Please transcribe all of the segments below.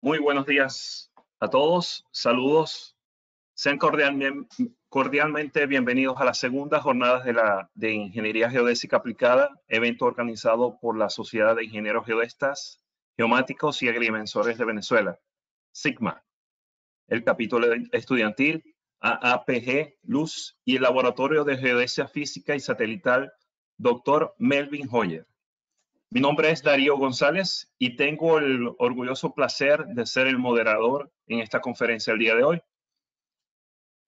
Muy buenos días a todos. Saludos. Sean cordialmente bienvenidos a las segundas jornadas de Ingeniería Geodésica Aplicada, evento organizado por la Sociedad de Ingenieros Geodestas, Geomáticos y Agrimensores de Venezuela, SIGMA, el capítulo estudiantil, AAPG, Luz y el Laboratorio de Geodesia Física y Satelital, Dr. Melvin Hoyer. Mi nombre es Darío González y tengo el orgulloso placer de ser el moderador en esta conferencia el día de hoy.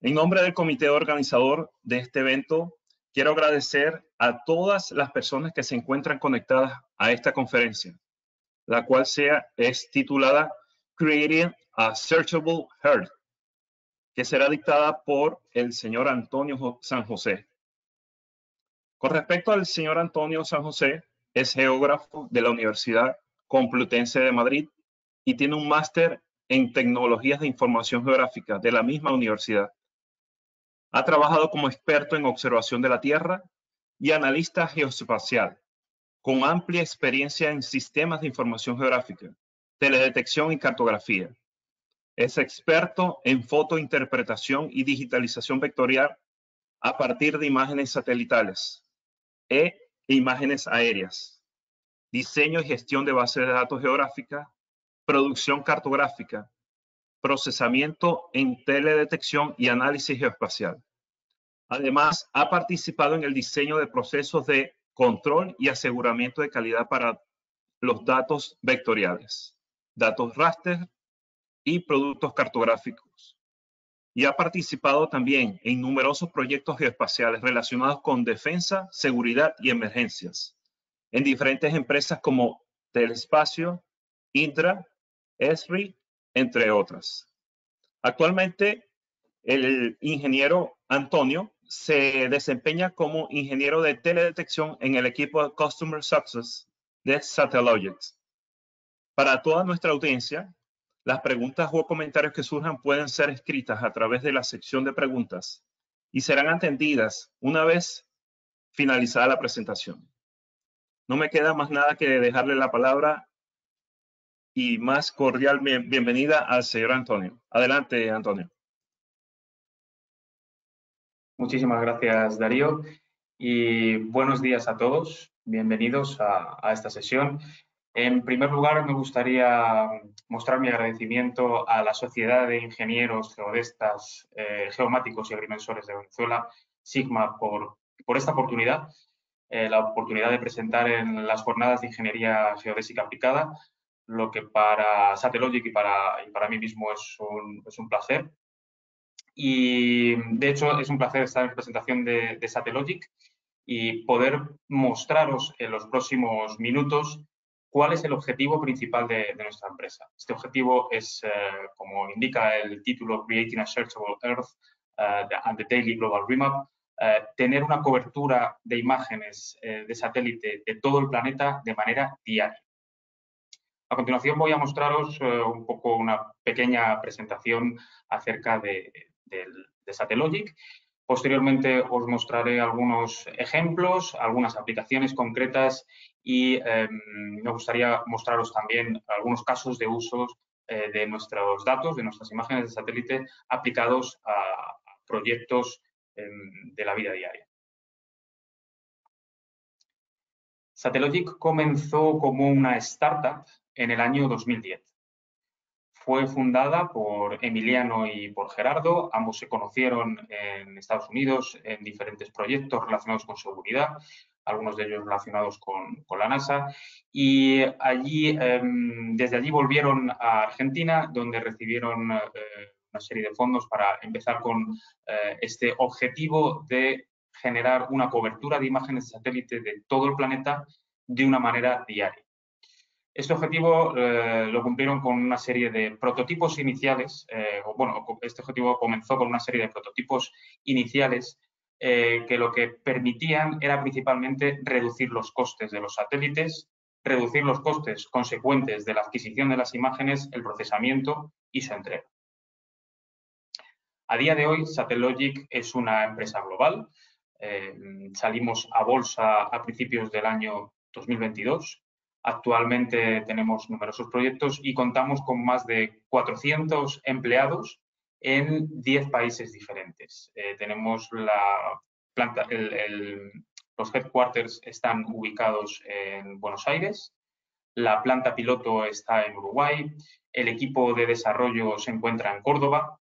En nombre del comité organizador de este evento, quiero agradecer a todas las personas que se encuentran conectadas a esta conferencia, la cual es titulada Creating a Searchable Earth, que será dictada por el señor Antonio San José. Con respecto al señor Antonio San José, es geógrafo de la Universidad Complutense de Madrid y tiene un máster en tecnologías de información geográfica de la misma universidad. Ha trabajado como experto en observación de la Tierra y analista geoespacial, con amplia experiencia en sistemas de información geográfica, teledetección y cartografía. Es experto en fotointerpretación y digitalización vectorial a partir de imágenes satelitales e imágenes aéreas, diseño y gestión de bases de datos geográficas, producción cartográfica, procesamiento en teledetección y análisis geoespacial. Además, ha participado en el diseño de procesos de control y aseguramiento de calidad para los datos vectoriales, datos raster y productos cartográficos. Y ha participado también en numerosos proyectos geoespaciales relacionados con defensa, seguridad y emergencias, en diferentes empresas como Telespacio, Indra, Esri, entre otras. Actualmente, el ingeniero Antonio se desempeña como ingeniero de teledetección en el equipo de Customer Success de Satellogic. Para toda nuestra audiencia, las preguntas o comentarios que surjan pueden ser escritas a través de la sección de preguntas y serán atendidas una vez finalizada la presentación. No me queda más nada que dejarle la palabra y más cordial bienvenida al señor Antonio. Adelante, Antonio. Muchísimas gracias, Darío, y buenos días a todos. Bienvenidos a esta sesión. En primer lugar, me gustaría mostrar mi agradecimiento a la Sociedad de Ingenieros Geodestas, Geomáticos y Agrimensores de Venezuela, SIGMA, por esta oportunidad, la oportunidad de presentar en las jornadas de Ingeniería Geodésica Aplicada, lo que para Satellogic y para mí mismo es un placer. Y, de hecho, es un placer estar en representación de Satellogic y poder mostraros en los próximos minutos cuál es el objetivo principal de nuestra empresa. Este objetivo es, como indica el título, Creating a Searchable Earth and the Daily Global Remap, tener una cobertura de imágenes de satélite de todo el planeta de manera diaria. A continuación voy a mostraros un poco una pequeña presentación acerca de Satellogic. Posteriormente os mostraré algunos ejemplos, algunas aplicaciones concretas y me gustaría mostraros también algunos casos de usos de nuestros datos, de nuestras imágenes de satélite aplicados a proyectos de la vida diaria. Satellogic comenzó como una startup en el año 2010. Fue fundada por Emiliano y por Gerardo. Ambos se conocieron en Estados Unidos en diferentes proyectos relacionados con seguridad, algunos de ellos relacionados con la NASA. Y desde allí volvieron a Argentina, donde recibieron una serie de fondos para empezar con este objetivo de generar una cobertura de imágenes de satélite de todo el planeta de una manera diaria. Este objetivo lo cumplieron con una serie de prototipos iniciales. Este objetivo comenzó con una serie de prototipos iniciales que lo que permitían era principalmente reducir los costes de los satélites, reducir los costes consecuentes de la adquisición de las imágenes, el procesamiento y su entrega. A día de hoy, Satellogic es una empresa global. Salimos a bolsa a principios del año 2022. Actualmente tenemos numerosos proyectos y contamos con más de 400 empleados en 10 países diferentes. Tenemos la planta, los headquarters están ubicados en Buenos Aires, la planta piloto está en Uruguay, el equipo de desarrollo se encuentra en Córdoba,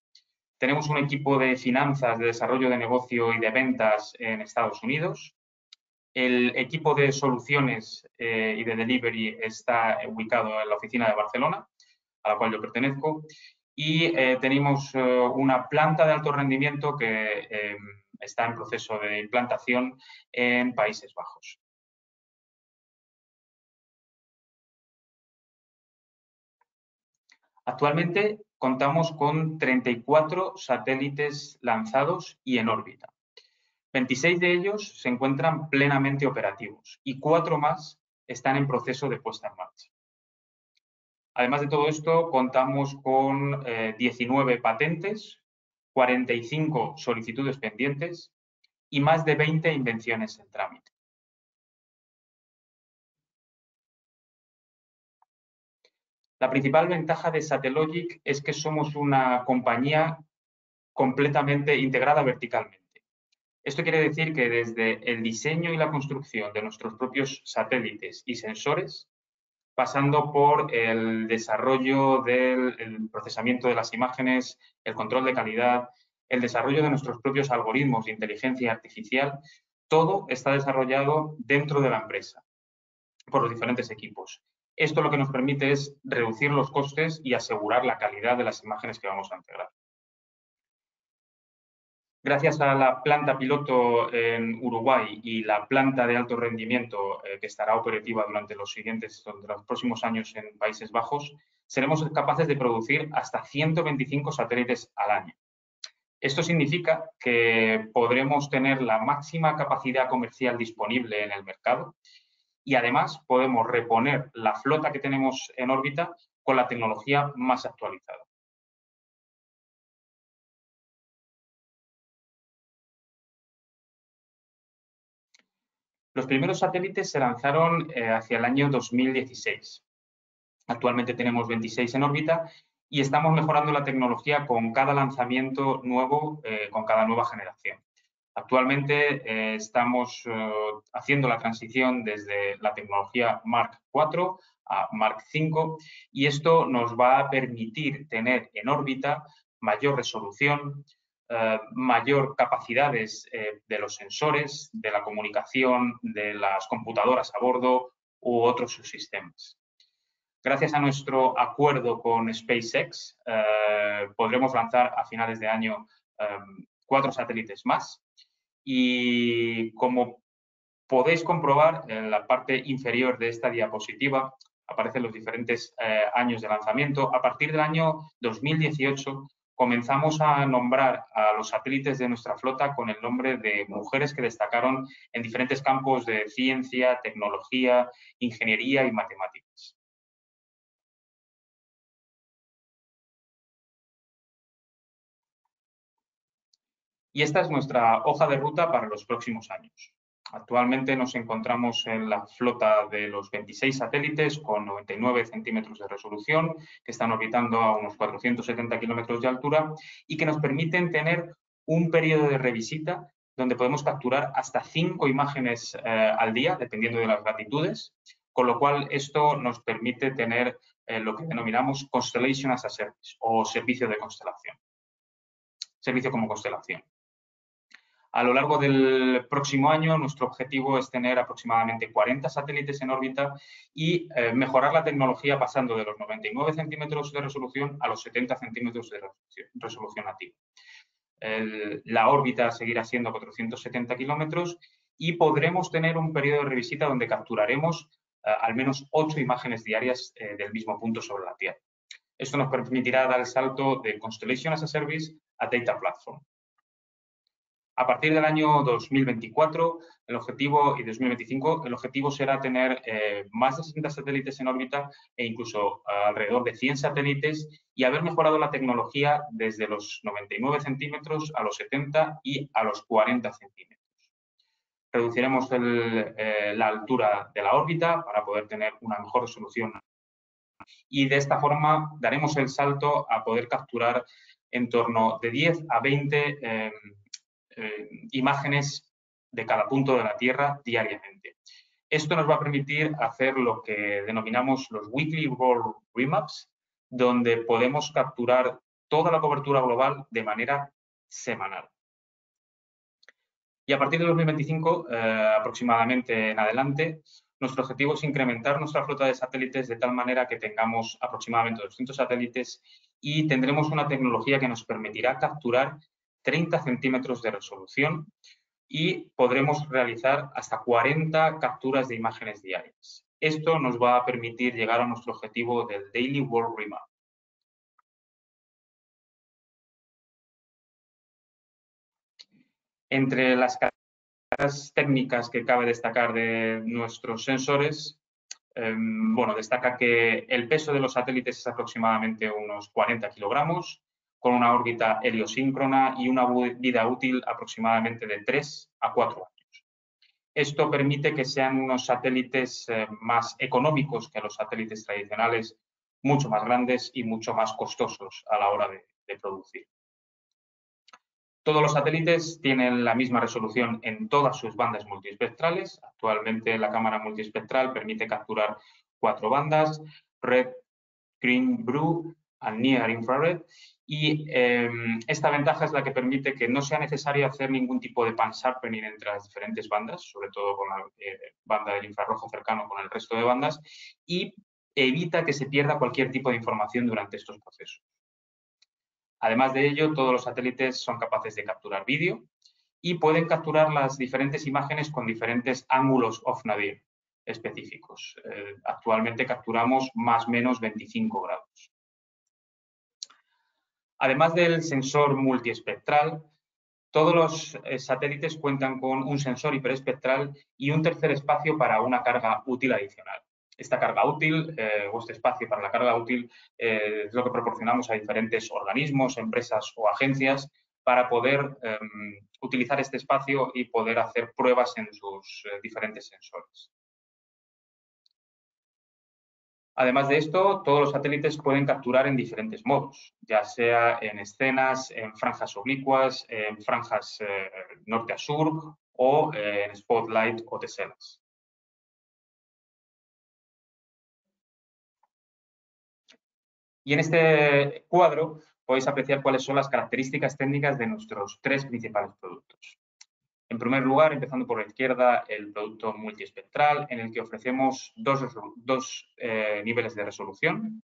tenemos un equipo de finanzas, de desarrollo de negocio y de ventas en Estados Unidos. El equipo de soluciones y de delivery está ubicado en la oficina de Barcelona, a la cual yo pertenezco. Y tenemos una planta de alto rendimiento que está en proceso de implantación en Países Bajos. Actualmente contamos con 34 satélites lanzados y en órbita. 26 de ellos se encuentran plenamente operativos y 4 más están en proceso de puesta en marcha. Además de todo esto, contamos con 19 patentes, 45 solicitudes pendientes y más de 20 invenciones en trámite. La principal ventaja de Satellogic es que somos una compañía completamente integrada verticalmente. Esto quiere decir que desde el diseño y la construcción de nuestros propios satélites y sensores, pasando por el desarrollo del procesamiento de las imágenes, el control de calidad, el desarrollo de nuestros propios algoritmos de inteligencia artificial, todo está desarrollado dentro de la empresa por los diferentes equipos. Esto lo que nos permite es reducir los costes y asegurar la calidad de las imágenes que vamos a integrar. Gracias a la planta piloto en Uruguay y la planta de alto rendimiento que estará operativa durante los próximos años en Países Bajos, seremos capaces de producir hasta 125 satélites al año. Esto significa que podremos tener la máxima capacidad comercial disponible en el mercado y además podemos reponer la flota que tenemos en órbita con la tecnología más actualizada. Los primeros satélites se lanzaron hacia el año 2016. Actualmente tenemos 26 en órbita y estamos mejorando la tecnología con cada lanzamiento nuevo, con cada nueva generación. Actualmente estamos haciendo la transición desde la tecnología Mark IV a Mark V y esto nos va a permitir tener en órbita mayor resolución, mayor capacidades de los sensores, de la comunicación, de las computadoras a bordo u otros subsistemas. Gracias a nuestro acuerdo con SpaceX, podremos lanzar a finales de año 4 satélites más. Y como podéis comprobar, en la parte inferior de esta diapositiva aparecen los diferentes años de lanzamiento. A partir del año 2018 comenzamos a nombrar a los satélites de nuestra flota con el nombre de mujeres que destacaron en diferentes campos de ciencia, tecnología, ingeniería y matemáticas. Y esta es nuestra hoja de ruta para los próximos años. Actualmente nos encontramos en la flota de los 26 satélites con 99 centímetros de resolución que están orbitando a unos 470 kilómetros de altura y que nos permiten tener un periodo de revisita donde podemos capturar hasta 5 imágenes al día, dependiendo de las latitudes, con lo cual esto nos permite tener lo que denominamos Constellation as a Service o servicio de constelación, servicio como constelación. A lo largo del próximo año, nuestro objetivo es tener aproximadamente 40 satélites en órbita y mejorar la tecnología pasando de los 99 centímetros de resolución a los 70 centímetros de resolución nativa. La órbita seguirá siendo 470 kilómetros y podremos tener un periodo de revisita donde capturaremos al menos 8 imágenes diarias del mismo punto sobre la Tierra. Esto nos permitirá dar el salto de Constellation as a Service a Data Platform. A partir del año 2024 y 2025, el objetivo será tener más de 60 satélites en órbita e incluso alrededor de 100 satélites y haber mejorado la tecnología desde los 99 centímetros a los 70 y a los 40 centímetros. reduciremos la altura de la órbita para poder tener una mejor resolución y de esta forma daremos el salto a poder capturar en torno de 10 a 20 imágenes de cada punto de la Tierra diariamente. Esto nos va a permitir hacer lo que denominamos los Weekly World Remaps, donde podemos capturar toda la cobertura global de manera semanal. Y a partir de 2025, aproximadamente en adelante, nuestro objetivo es incrementar nuestra flota de satélites de tal manera que tengamos aproximadamente 200 satélites y tendremos una tecnología que nos permitirá capturar 30 centímetros de resolución y podremos realizar hasta 40 capturas de imágenes diarias. Esto nos va a permitir llegar a nuestro objetivo del Daily World Remap. Entre las características técnicas que cabe destacar de nuestros sensores, destaca que el peso de los satélites es aproximadamente unos 40 kilogramos, con una órbita heliosíncrona y una vida útil aproximadamente de 3 a 4 años. Esto permite que sean unos satélites más económicos que los satélites tradicionales, mucho más grandes y mucho más costosos a la hora de producir. Todos los satélites tienen la misma resolución en todas sus bandas multiespectrales. Actualmente la cámara multiespectral permite capturar 4 bandas, Red, Green, Blue and Near Infrared. Y esta ventaja es la que permite que no sea necesario hacer ningún tipo de pan-sharpening entre las diferentes bandas, sobre todo con la banda del infrarrojo cercano con el resto de bandas, y evita que se pierda cualquier tipo de información durante estos procesos. Además de ello, todos los satélites son capaces de capturar vídeo y pueden capturar las diferentes imágenes con diferentes ángulos off-nadir específicos. Actualmente capturamos más o menos 25 grados. Además del sensor multiespectral, todos los satélites cuentan con un sensor hiperespectral y un tercer espacio para una carga útil adicional. Esta carga útil o este espacio para la carga útil es lo que proporcionamos a diferentes organismos, empresas o agencias para poder utilizar este espacio y poder hacer pruebas en sus diferentes sensores. Además de esto, todos los satélites pueden capturar en diferentes modos, ya sea en escenas, en franjas oblicuas, en franjas norte a sur o en spotlight o teselas. Y en este cuadro podéis apreciar cuáles son las características técnicas de nuestros 3 principales productos. En primer lugar, empezando por la izquierda, el producto multiespectral, en el que ofrecemos dos niveles de resolución,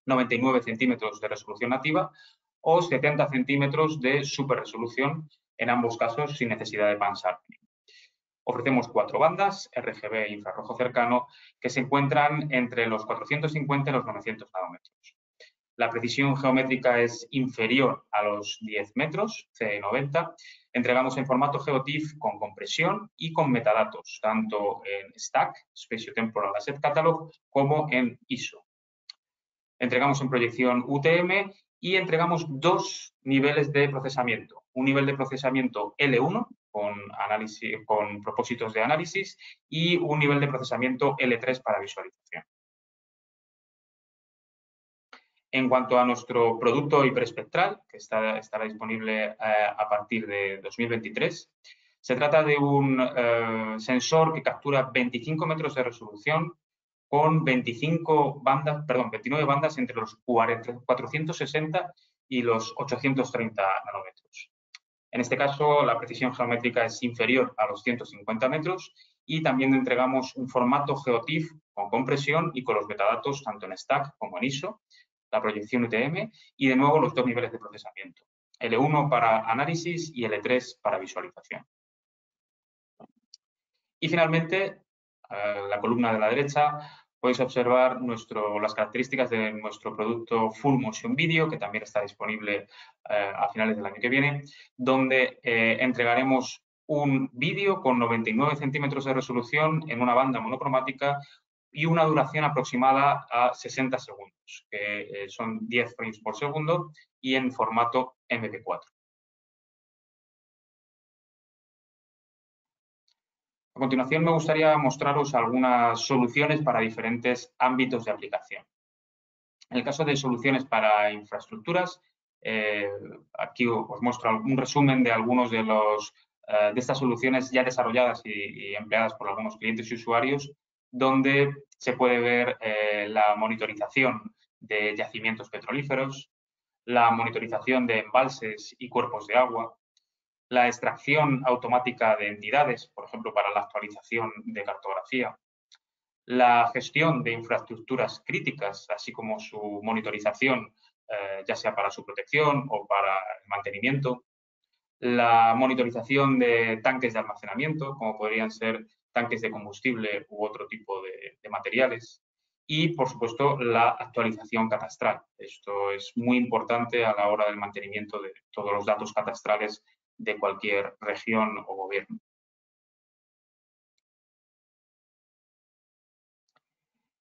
99 centímetros de resolución nativa o 70 centímetros de superresolución, en ambos casos sin necesidad de pan-sharpening. Ofrecemos 4 bandas, RGB e infrarrojo cercano, que se encuentran entre los 450 y los 900 nanómetros. La precisión geométrica es inferior a los 10 metros, CE90. Entregamos en formato GeoTIFF con compresión y con metadatos, tanto en STAC, Spatiotemporal Asset Catalog, como en ISO. Entregamos en proyección UTM y entregamos 2 niveles de procesamiento. Un nivel de procesamiento L1 con propósitos de análisis y un nivel de procesamiento L3 para visualización. En cuanto a nuestro producto hiperespectral, que estará disponible a partir de 2023, se trata de un sensor que captura 25 metros de resolución con 29 bandas entre los 460 y los 830 nanómetros. En este caso, la precisión geométrica es inferior a los 150 metros y también entregamos un formato GeoTIFF con compresión y con los metadatos tanto en STAC como en ISO, la proyección UTM y de nuevo los 2 niveles de procesamiento, L1 para análisis y L3 para visualización. Y finalmente, la columna de la derecha, podéis observar las características de nuestro producto Full Motion Video, que también está disponible a finales del año que viene, donde entregaremos un vídeo con 99 centímetros de resolución en una banda monocromática y una duración aproximada a 60 segundos, que son 10 frames por segundo y en formato MP4. A continuación, me gustaría mostraros algunas soluciones para diferentes ámbitos de aplicación. En el caso de soluciones para infraestructuras, aquí os muestro un resumen de algunos de estas soluciones ya desarrolladas y empleadas por algunos clientes y usuarios, donde se puede ver la monitorización de yacimientos petrolíferos, la monitorización de embalses y cuerpos de agua, la extracción automática de entidades, por ejemplo, para la actualización de cartografía, la gestión de infraestructuras críticas, así como su monitorización, ya sea para su protección o para el mantenimiento, la monitorización de tanques de almacenamiento, como podrían ser tanques de combustible u otro tipo de materiales, y, por supuesto, la actualización catastral. Esto es muy importante a la hora del mantenimiento de todos los datos catastrales de cualquier región o gobierno.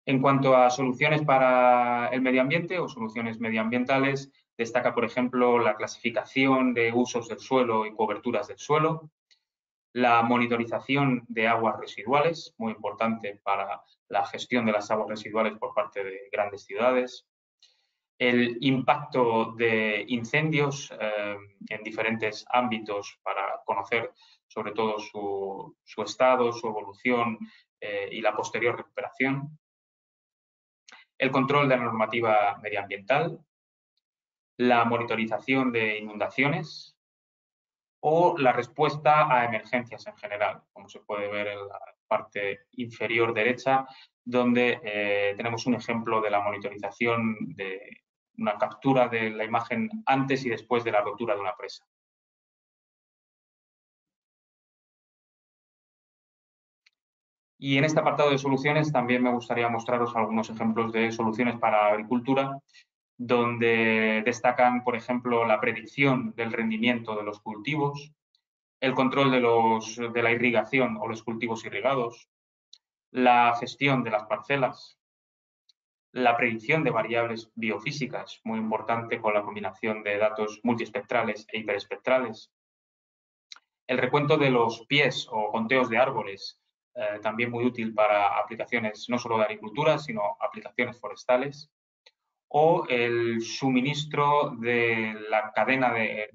En cuanto a soluciones para el medio ambiente o soluciones medioambientales, destaca, por ejemplo, la clasificación de usos del suelo y coberturas del suelo, la monitorización de aguas residuales, muy importante para la gestión de las aguas residuales por parte de grandes ciudades, el impacto de incendios en diferentes ámbitos para conocer sobre todo su estado, su evolución y la posterior recuperación, el control de la normativa medioambiental, la monitorización de inundaciones o la respuesta a emergencias en general, como se puede ver en la parte inferior derecha, donde tenemos un ejemplo de la monitorización de una captura de la imagen antes y después de la rotura de una presa. Y en este apartado de soluciones también me gustaría mostraros algunos ejemplos de soluciones para agricultura, donde destacan, por ejemplo, la predicción del rendimiento de los cultivos, el control de la irrigación o los cultivos irrigados, la gestión de las parcelas, la predicción de variables biofísicas, muy importante con la combinación de datos multiespectrales e hiperespectrales, el recuento de los pies o conteos de árboles, también muy útil para aplicaciones no solo de agricultura, sino aplicaciones forestales, o el suministro de la cadena de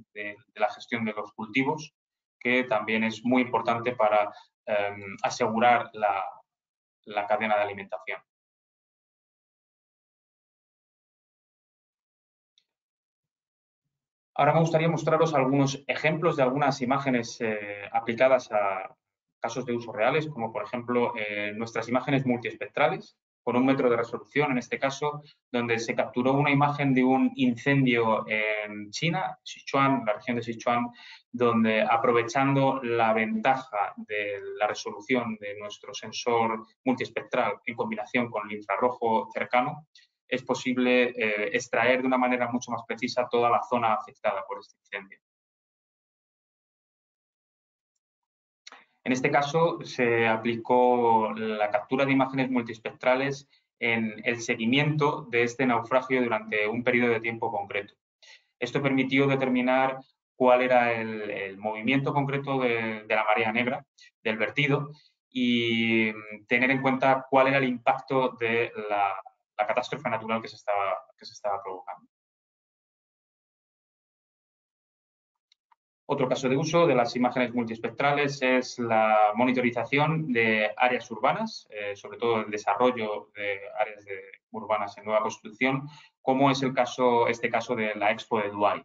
la gestión de los cultivos, que también es muy importante para asegurar la cadena de alimentación. Ahora me gustaría mostraros algunos ejemplos de algunas imágenes aplicadas a casos de uso reales, como por ejemplo nuestras imágenes multiespectrales, con 1 metro de resolución, en este caso, donde se capturó una imagen de un incendio en China, Sichuan, la región de Sichuan, donde aprovechando la ventaja de la resolución de nuestro sensor multiespectral en combinación con el infrarrojo cercano, es posible extraer de una manera mucho más precisa toda la zona afectada por este incendio. En este caso, se aplicó la captura de imágenes multiespectrales en el seguimiento de este naufragio durante un periodo de tiempo concreto. Esto permitió determinar cuál era el movimiento concreto de la marea negra, del vertido, y tener en cuenta cuál era el impacto de la catástrofe natural que se estaba provocando. Otro caso de uso de las imágenes multiespectrales es la monitorización de áreas urbanas, sobre todo el desarrollo de áreas urbanas en nueva construcción, como es este caso de la Expo de Dubái.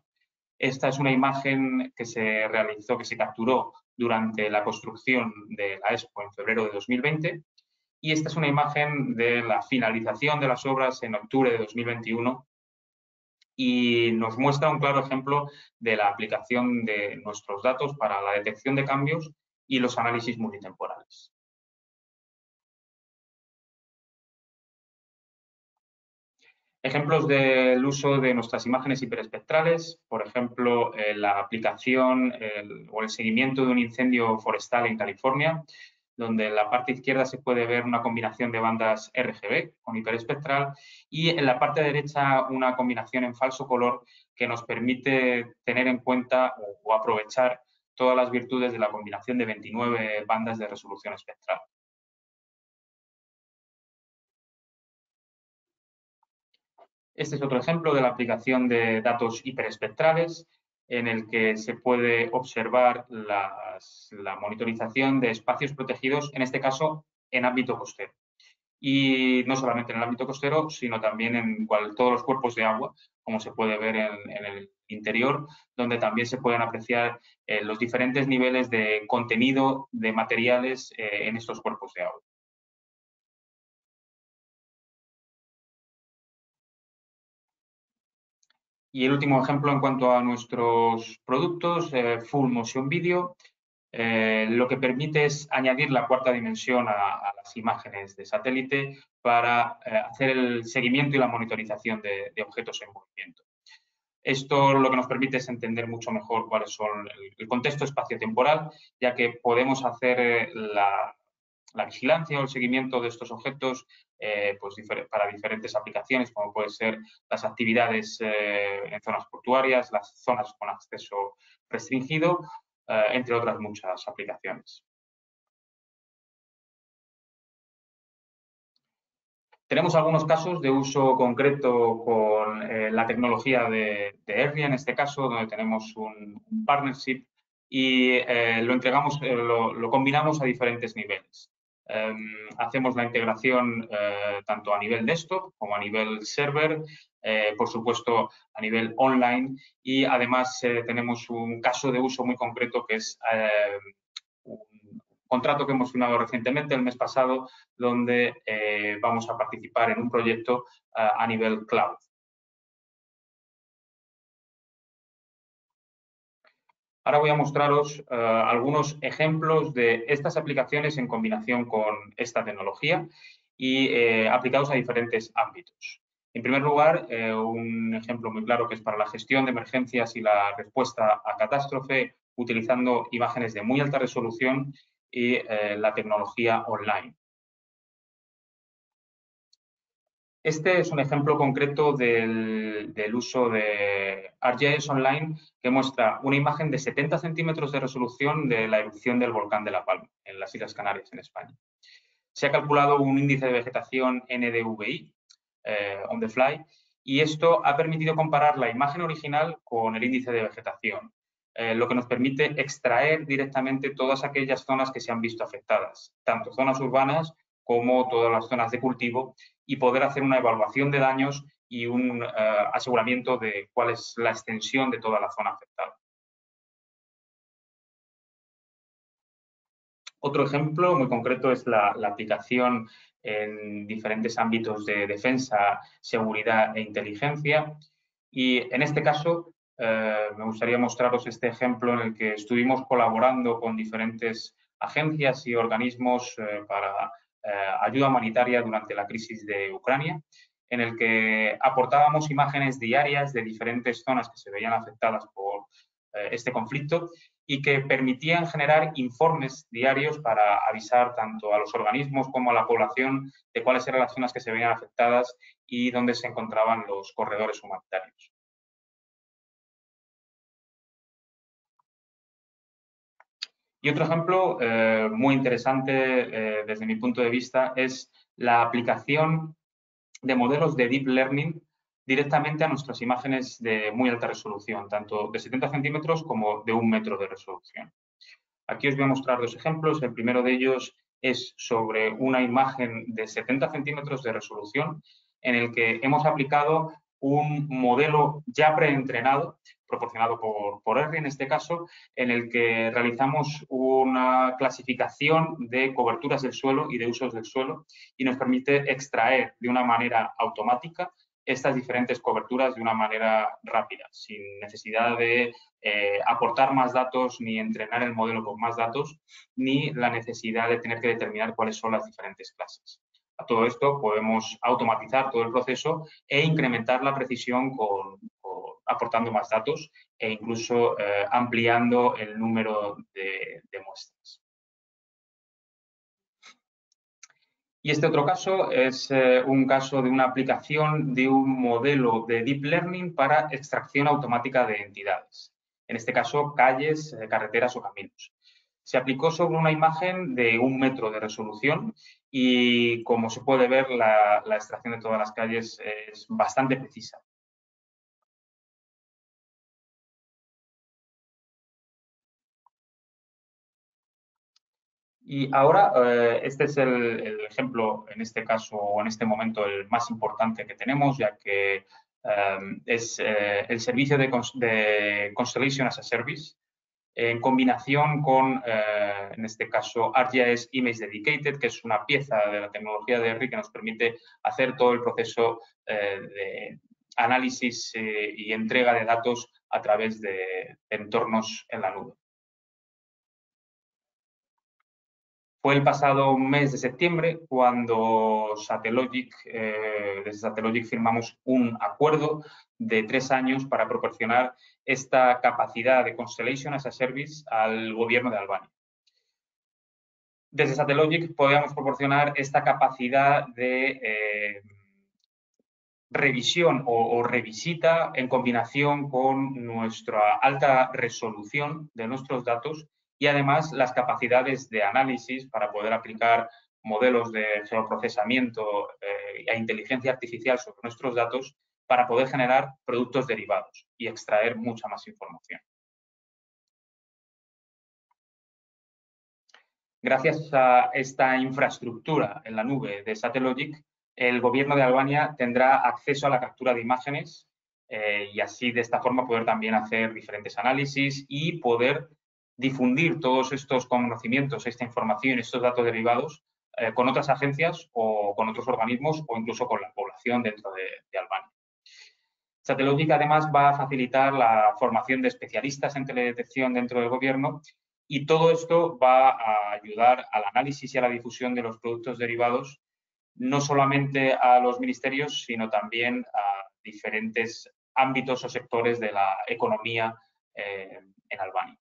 Esta es una imagen que se realizó, que se capturó durante la construcción de la Expo en febrero de 2020, y esta es una imagen de la finalización de las obras en octubre de 2021 y nos muestra un claro ejemplo de la aplicación de nuestros datos para la detección de cambios y los análisis multitemporales. Ejemplos del uso de nuestras imágenes hiperespectrales, por ejemplo, la aplicación o el seguimiento de un incendio forestal en California, donde en la parte izquierda se puede ver una combinación de bandas RGB con hiperespectral y en la parte derecha una combinación en falso color que nos permite tener en cuenta o aprovechar todas las virtudes de la combinación de 29 bandas de resolución espectral. Este es otro ejemplo de la aplicación de datos hiperespectrales en el que se puede observar la monitorización de espacios protegidos, en este caso en ámbito costero. Y no solamente en el ámbito costero, sino también en todos los cuerpos de agua, como se puede ver en el interior, donde también se pueden apreciar los diferentes niveles de contenido de materiales en estos cuerpos de agua. Y el último ejemplo en cuanto a nuestros productos, Full Motion Video, lo que permite es añadir la cuarta dimensión a las imágenes de satélite para hacer el seguimiento y la monitorización de objetos en movimiento. Esto lo que nos permite es entender mucho mejor cuáles son el contexto espaciotemporal, ya que podemos hacer la vigilancia o el seguimiento de estos objetos pues para diferentes aplicaciones, como pueden ser las actividades en zonas portuarias, las zonas con acceso restringido, entre otras muchas aplicaciones. Tenemos algunos casos de uso concreto con la tecnología de ERRI, en este caso, donde tenemos un partnership y lo combinamos a diferentes niveles. Hacemos la integración tanto a nivel desktop como a nivel server, por supuesto a nivel online, y además tenemos un caso de uso muy concreto que es un contrato que hemos firmado recientemente, el mes pasado, donde vamos a participar en un proyecto a nivel cloud. Ahora voy a mostraros algunos ejemplos de estas aplicaciones en combinación con esta tecnología y aplicados a diferentes ámbitos. En primer lugar, un ejemplo muy claro que es para la gestión de emergencias y la respuesta a catástrofe utilizando imágenes de muy alta resolución y la tecnología online. Este es un ejemplo concreto del uso de ArcGIS Online que muestra una imagen de 70 centímetros de resolución de la erupción del volcán de La Palma, en las Islas Canarias, en España. Se ha calculado un índice de vegetación NDVI, on the fly, y esto ha permitido comparar la imagen original con el índice de vegetación, lo que nos permite extraer directamente todas aquellas zonas que se han visto afectadas, tanto zonas urbanas como todas las zonas de cultivo, y poder hacer una evaluación de daños y un aseguramiento de cuál es la extensión de toda la zona afectada. Otro ejemplo muy concreto es la aplicación en diferentes ámbitos de defensa, seguridad e inteligencia. Y en este caso, me gustaría mostraros este ejemplo en el que estuvimos colaborando con diferentes agencias y organismos para ayuda humanitaria durante la crisis de Ucrania, en el que aportábamos imágenes diarias de diferentes zonas que se veían afectadas por este conflicto y que permitían generar informes diarios para avisar tanto a los organismos como a la población de cuáles eran las zonas que se veían afectadas y dónde se encontraban los corredores humanitarios. Y otro ejemplo muy interesante desde mi punto de vista es la aplicación de modelos de Deep Learning directamente a nuestras imágenes de muy alta resolución, tanto de 70 centímetros como de 1 metro de resolución. Aquí os voy a mostrar dos ejemplos. El primero de ellos es sobre una imagen de 70 centímetros de resolución en el que hemos aplicado un modelo ya preentrenado, proporcionado por ERRI en este caso, en el que realizamos una clasificación de coberturas del suelo y de usos del suelo y nos permite extraer de una manera automática estas diferentes coberturas de una manera rápida, sin necesidad de aportar más datos ni entrenar el modelo con más datos, ni la necesidad de tener que determinar cuáles son las diferentes clases. A todo esto podemos automatizar todo el proceso e incrementar la precisión aportando más datos e incluso ampliando el número de muestras. Y este otro caso es un caso de una aplicación de un modelo de Deep Learning para extracción automática de entidades. en este caso calles, carreteras o caminos. Se aplicó sobre una imagen de 1 metro de resolución y, como se puede ver, la extracción de todas las calles es bastante precisa. Y ahora, este es el ejemplo, en este caso o en este momento, el más importante que tenemos, ya que es el servicio de Constellation as a Service, en combinación con, en este caso, ArcGIS Image Dedicated, que es una pieza de la tecnología de RI que nos permite hacer todo el proceso de análisis y entrega de datos a través de entornos en la nube. Fue el pasado mes de septiembre cuando desde Satellogic firmamos un acuerdo de 3 años para proporcionar esta capacidad de Constellation as a Service al gobierno de Albania. Desde Satellogic podíamos proporcionar esta capacidad de revisión o revisita en combinación con nuestra alta resolución de nuestros datos y además las capacidades de análisis para poder aplicar modelos de geoprocesamiento e inteligencia artificial sobre nuestros datos para poder generar productos derivados y extraer mucha más información. Gracias a esta infraestructura en la nube de Satellogic, el gobierno de Albania tendrá acceso a la captura de imágenes y así, de esta forma, poder también hacer diferentes análisis y poder difundir todos estos conocimientos, esta información, estos datos derivados con otras agencias o con otros organismos o incluso con la población dentro de Albania. Satellogic, además, va a facilitar la formación de especialistas en teledetección dentro del gobierno y todo esto va a ayudar al análisis y a la difusión de los productos derivados, no solamente a los ministerios, sino también a diferentes ámbitos o sectores de la economía en Albania.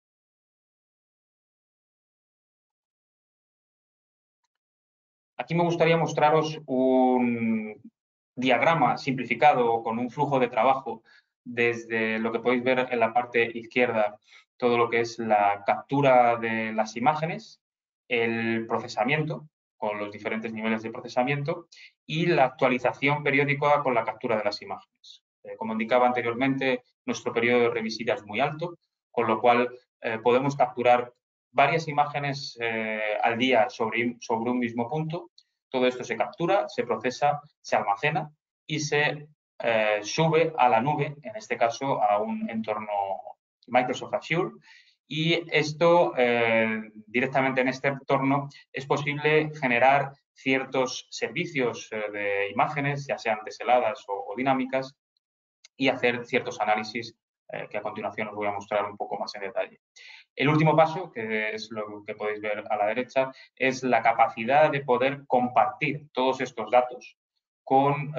Aquí me gustaría mostraros un diagrama simplificado con un flujo de trabajo desde lo que podéis ver en la parte izquierda, todo lo que es la captura de las imágenes, el procesamiento, con los diferentes niveles de procesamiento, y la actualización periódica con la captura de las imágenes. Como indicaba anteriormente, nuestro periodo de revisita es muy alto, con lo cual podemos capturar varias imágenes al día sobre un mismo punto. Todo esto se captura, se procesa, se almacena y se sube a la nube, en este caso a un entorno Microsoft Azure. Y esto, directamente en este entorno, es posible generar ciertos servicios de imágenes, ya sean teseladas o dinámicas, y hacer ciertos análisis que a continuación os voy a mostrar un poco más en detalle. El último paso, que es lo que podéis ver a la derecha, es la capacidad de poder compartir todos estos datos con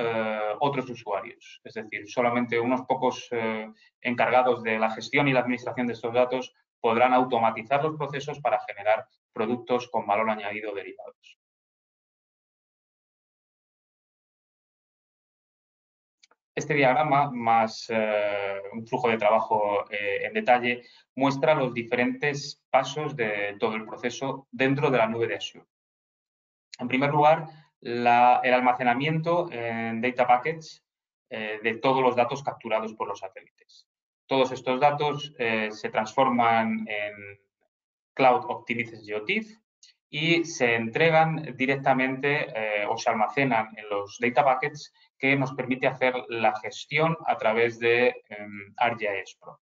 otros usuarios. Es decir, solamente unos pocos encargados de la gestión y la administración de estos datos podrán automatizar los procesos para generar productos con valor añadido derivados. Este diagrama, más un flujo de trabajo en detalle, muestra los diferentes pasos de todo el proceso dentro de la nube de Azure. En primer lugar, el almacenamiento en data packets de todos los datos capturados por los satélites. Todos estos datos se transforman en Cloud Optimized GeoTIFF y se entregan directamente o se almacenan en los data packets, que nos permite hacer la gestión a través de ArcGIS Pro.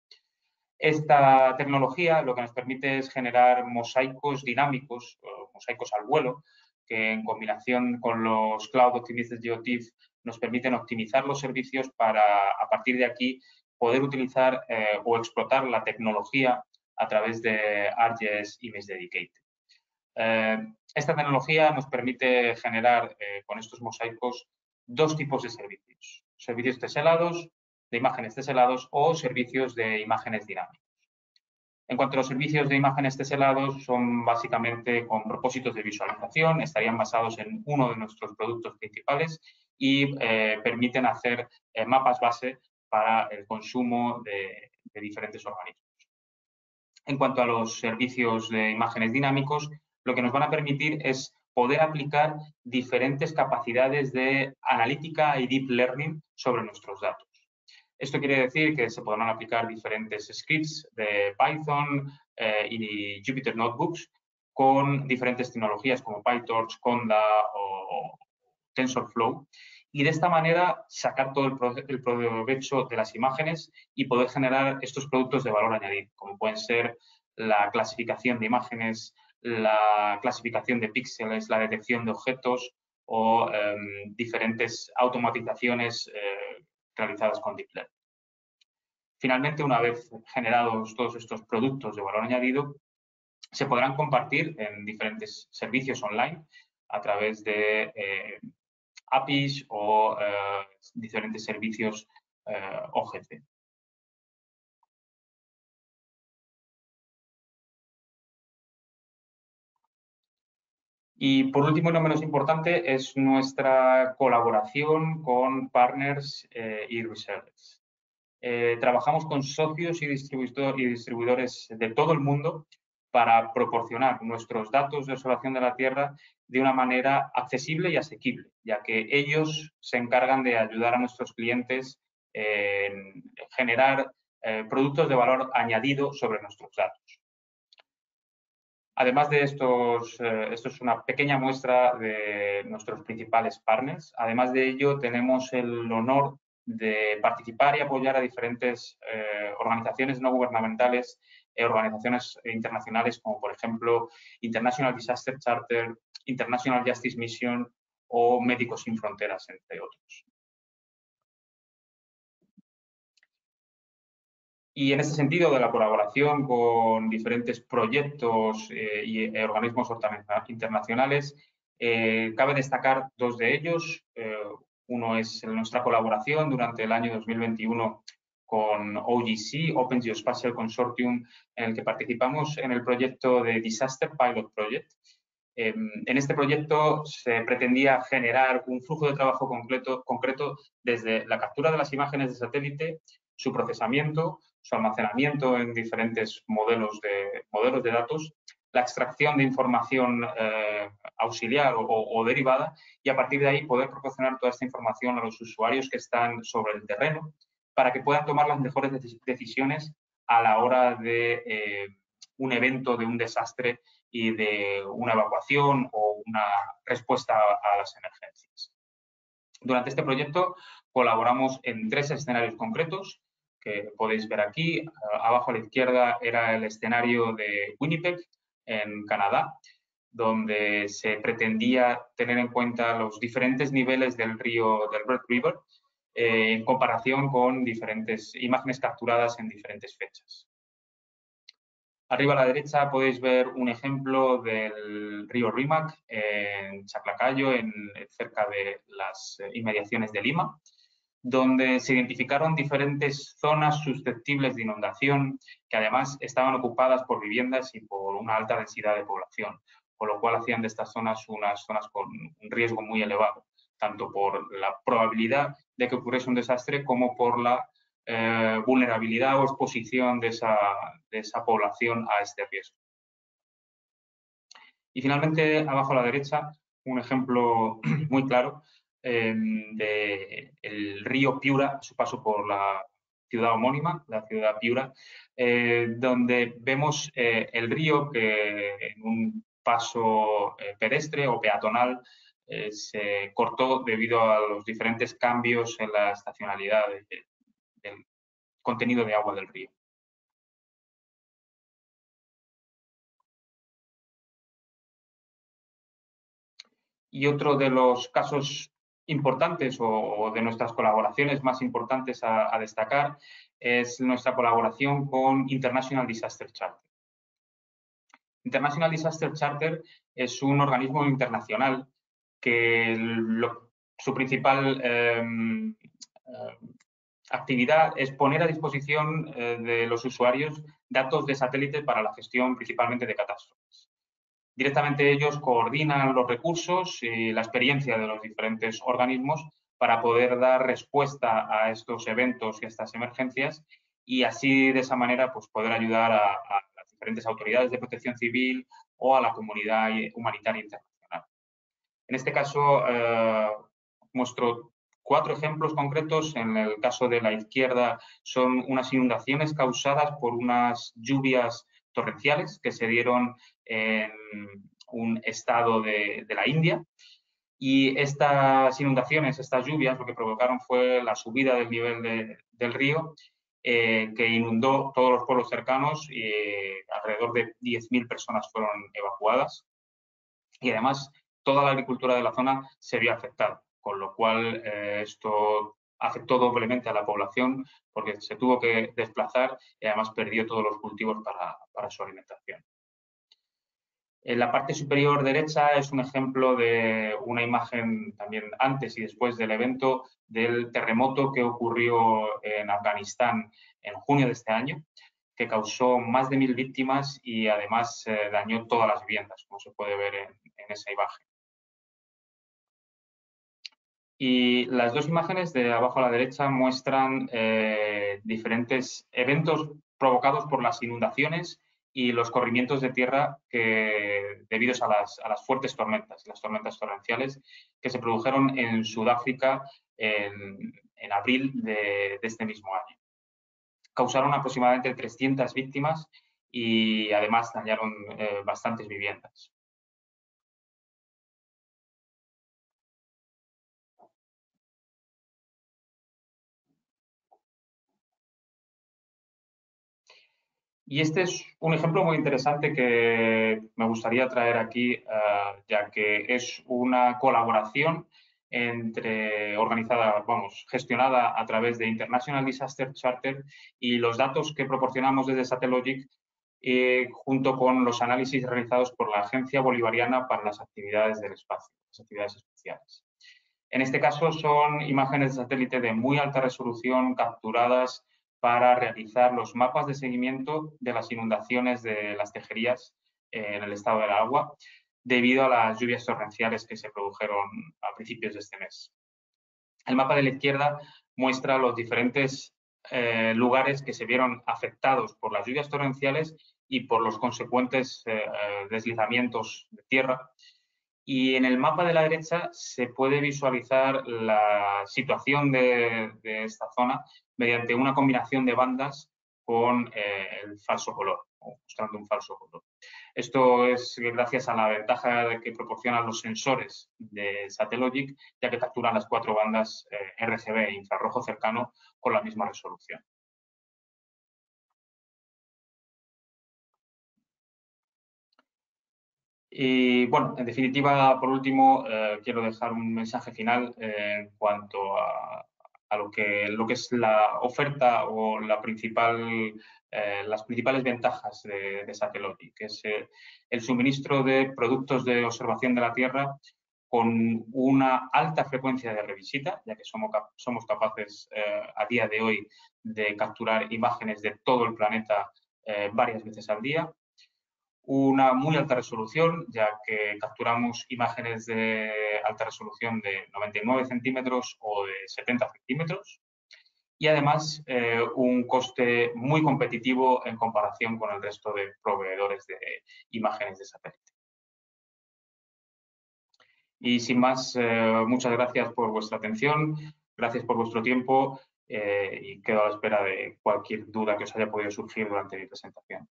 Esta tecnología lo que nos permite es generar mosaicos dinámicos, mosaicos al vuelo, que en combinación con los Cloud Optimized GeoTIFF nos permiten optimizar los servicios para, a partir de aquí, poder utilizar o explotar la tecnología a través de ArcGIS Image Dedicated. Esta tecnología nos permite generar con estos mosaicos dos tipos de servicios. Servicios teselados, de imágenes teselados, o servicios de imágenes dinámicas. En cuanto a los servicios de imágenes teselados, son básicamente con propósitos de visualización, estarían basados en uno de nuestros productos principales y permiten hacer mapas base para el consumo de diferentes organismos. En cuanto a los servicios de imágenes dinámicos, lo que nos van a permitir es poder aplicar diferentes capacidades de analítica y deep learning sobre nuestros datos. Esto quiere decir que se podrán aplicar diferentes scripts de Python y Jupyter Notebooks con diferentes tecnologías como PyTorch, Conda o TensorFlow, y de esta manera sacar todo el provecho de las imágenes y poder generar estos productos de valor añadido, como pueden ser la clasificación de imágenes, la clasificación de píxeles, la detección de objetos o diferentes automatizaciones realizadas con Deep Learning. Finalmente, una vez generados todos estos productos de valor añadido, se podrán compartir en diferentes servicios online a través de APIs o diferentes servicios OGC. Y por último, y no menos importante, es nuestra colaboración con partners y resellers. Trabajamos con socios y distribuidores de todo el mundo para proporcionar nuestros datos de observación de la Tierra de una manera accesible y asequible, ya que ellos se encargan de ayudar a nuestros clientes en generar productos de valor añadido sobre nuestros datos. Además de esto es una pequeña muestra de nuestros principales partners. Además de ello, tenemos el honor de participar y apoyar a diferentes organizaciones no gubernamentales, organizaciones internacionales como, por ejemplo, International Disaster Charter, International Justice Mission o Médicos Sin Fronteras, entre otros. Y en este sentido de la colaboración con diferentes proyectos y organismos internacionales, cabe destacar dos de ellos. Uno es nuestra colaboración durante el año 2021 con OGC, Open Geospatial Consortium, en el que participamos en el proyecto de Disaster Pilot Project. En este proyecto se pretendía generar un flujo de trabajo concreto desde la captura de las imágenes de satélite, su procesamiento, su almacenamiento en diferentes modelos de datos, la extracción de información auxiliar o derivada y a partir de ahí poder proporcionar toda esta información a los usuarios que están sobre el terreno para que puedan tomar las mejores decisiones a la hora de un evento, de un desastre y de una evacuación o una respuesta a las emergencias. Durante este proyecto colaboramos en 3 escenarios concretos que podéis ver aquí. Abajo a la izquierda era el escenario de Winnipeg, en Canadá, donde se pretendía tener en cuenta los diferentes niveles del río del Red River en comparación con diferentes imágenes capturadas en diferentes fechas. Arriba a la derecha podéis ver un ejemplo del río Rímac en Chaclacayo, cerca de las inmediaciones de Lima, donde se identificaron diferentes zonas susceptibles de inundación que además estaban ocupadas por viviendas y por una alta densidad de población, con lo cual hacían de estas zonas unas zonas con un riesgo muy elevado, tanto por la probabilidad de que ocurriese un desastre como por la vulnerabilidad o exposición de esa población a este riesgo. Y finalmente, abajo a la derecha, un ejemplo muy claro del río Piura, a su paso por la ciudad homónima, la ciudad Piura, donde vemos el río que en un paso pedestre o peatonal se cortó debido a los diferentes cambios en la estacionalidad del contenido de agua del río. Y otro de los casos importantes o de nuestras colaboraciones más importantes a destacar es nuestra colaboración con International Disaster Charter. International Disaster Charter es un organismo internacional que su principal actividad es poner a disposición de los usuarios datos de satélite para la gestión principalmente de catástrofes. Directamente ellos coordinan los recursos y la experiencia de los diferentes organismos para poder dar respuesta a estos eventos y a estas emergencias y así de esa manera pues, poder ayudar a las diferentes autoridades de protección civil o a la comunidad humanitaria internacional. En este caso, muestro 4 ejemplos concretos. En el caso de la izquierda son unas inundaciones causadas por unas lluvias torrenciales que se dieron en un estado de la India. Y estas inundaciones, estas lluvias, lo que provocaron fue la subida del nivel del río, que inundó todos los pueblos cercanos y alrededor de 10.000 personas fueron evacuadas. Y además, toda la agricultura de la zona se vio afectada, con lo cual esto afectó doblemente a la población porque se tuvo que desplazar y además perdió todos los cultivos para su alimentación. En la parte superior derecha es un ejemplo de una imagen también antes y después del evento del terremoto que ocurrió en Afganistán en junio de este año, que causó más de 1.000 víctimas y además dañó todas las viviendas, como se puede ver en esa imagen. Y las 2 imágenes de abajo a la derecha muestran diferentes eventos provocados por las inundaciones y los corrimientos de tierra debidos a las fuertes tormentas, las tormentas torrenciales que se produjeron en Sudáfrica en abril de este mismo año. Causaron aproximadamente 300 víctimas y además dañaron bastantes viviendas. Y este es un ejemplo muy interesante que me gustaría traer aquí, ya que es una colaboración gestionada a través de International Disaster Charter y los datos que proporcionamos desde Satellogic, junto con los análisis realizados por la Agencia Bolivariana para las Actividades del Espacio, las actividades especiales. En este caso son imágenes de satélite de muy alta resolución capturadas para realizar los mapas de seguimiento de las inundaciones de las tejerías en el estado del agua debido a las lluvias torrenciales que se produjeron a principios de este mes. El mapa de la izquierda muestra los diferentes lugares que se vieron afectados por las lluvias torrenciales y por los consecuentes deslizamientos de tierra. Y en el mapa de la derecha se puede visualizar la situación de esta zona mediante una combinación de bandas con el falso color, o mostrando un falso color. Esto es gracias a la ventaja que proporcionan los sensores de Satellogic, ya que capturan las 4 bandas RGB e infrarrojo cercano con la misma resolución. Y bueno, en definitiva, por último, quiero dejar un mensaje final en cuanto a lo que es la oferta o las principales ventajas de Satellogic, que es el suministro de productos de observación de la Tierra con una alta frecuencia de revisita, ya que somos capaces a día de hoy de capturar imágenes de todo el planeta varias veces al día. Una muy alta resolución, ya que capturamos imágenes de alta resolución de 99 centímetros o de 70 centímetros. Y además un coste muy competitivo en comparación con el resto de proveedores de imágenes de satélite. Y sin más, muchas gracias por vuestra atención, gracias por vuestro tiempo y quedo a la espera de cualquier duda que os haya podido surgir durante mi presentación.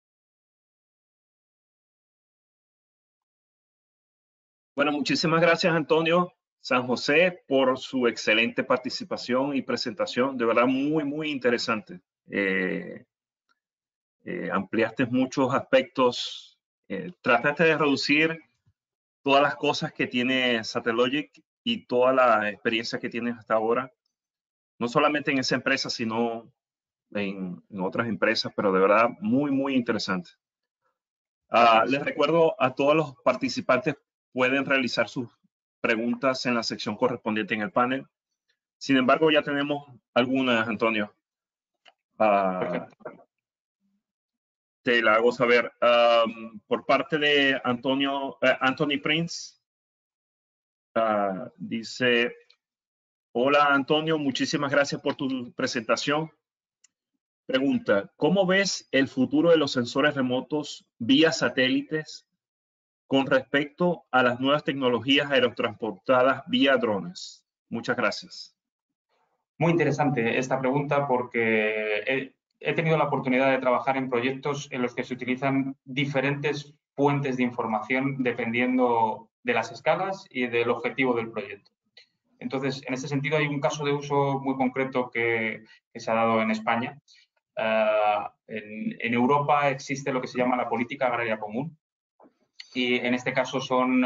Bueno, muchísimas gracias, Antonio San José, por su excelente participación y presentación. De verdad, muy, muy interesante. Ampliaste muchos aspectos. Trataste de reducir todas las cosas que tiene Satellogic y toda la experiencia que tienes hasta ahora. No solamente en esa empresa, sino en otras empresas, pero de verdad, muy, muy interesante. Les recuerdo a todos los participantes pueden realizar sus preguntas en la sección correspondiente en el panel. Sin embargo, ya tenemos algunas, Antonio. Te la hago saber. Por parte de Anthony Prince, dice: hola, Antonio, muchísimas gracias por tu presentación. Pregunta, ¿cómo ves el futuro de los sensores remotos vía satélites con respecto a las nuevas tecnologías aerotransportadas vía drones? Muchas gracias. Muy interesante esta pregunta porque he tenido la oportunidad de trabajar en proyectos en los que se utilizan diferentes fuentes de información dependiendo de las escalas y del objetivo del proyecto. Entonces, en ese sentido, hay un caso de uso muy concreto que se ha dado en España. En Europa existe lo que se llama la política agraria común y en este caso son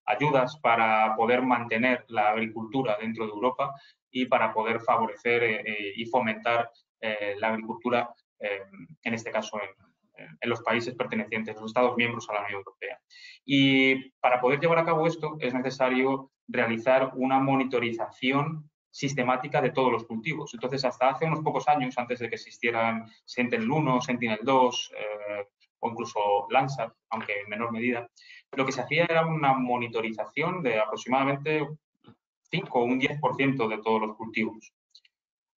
ayudas para poder mantener la agricultura dentro de Europa y para poder favorecer y fomentar la agricultura, en este caso en los países pertenecientes, los Estados miembros a la Unión Europea. Y para poder llevar a cabo esto es necesario realizar una monitorización sistemática de todos los cultivos. Entonces, hasta hace unos pocos años, antes de que existieran Sentinel-1, Sentinel-2 o incluso Landsat, aunque en menor medida, lo que se hacía era una monitorización de aproximadamente 5 o un 10% de todos los cultivos.